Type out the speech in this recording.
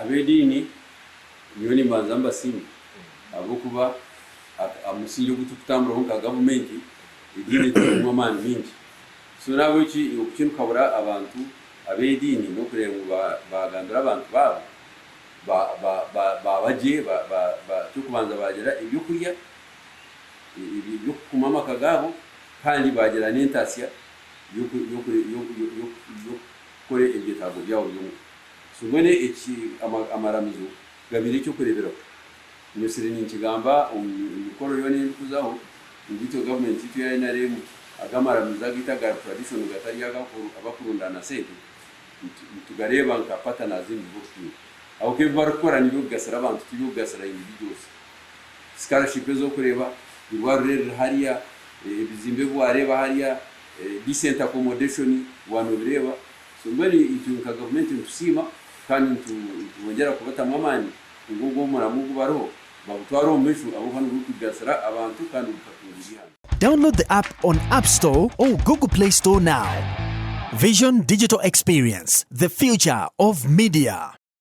abedini niyo nimbanza mbasimu abo kuba amusinyo gutukutambura nka government idini turimo amani mingi so nabo iki ukintu kabura abantu abedini no kurenga bagandura abantu babo babaje tukubanza bagera ibyo kurya ibyo kumama kagabo kandi bagera n'intasiya yo kore igitabo byawo byo so mwene iki amaramizo gabiri cyo kurebera Minisita n'ikigamba umukoro yo n'ikuzaho indito government itu ya NRM agamaramiza gitaga tradition gatari abakurundana sente tugareba nkapata nazindi bose aho ke barakora niyo gasara abantu tiyo gasara individuals scholarship zo kureba biwarure hariya bizimbe bwareba hariya decent accommodation wanureba so mbere itu ka government ntusima kandi tubongera kubata mwamani ubwo muramugu baro babutwaro meshu abo hano kugasara abantu kandi ukatungira. Download the app on App Store or Google Play Store now. Vision Digital Experience, the future of media.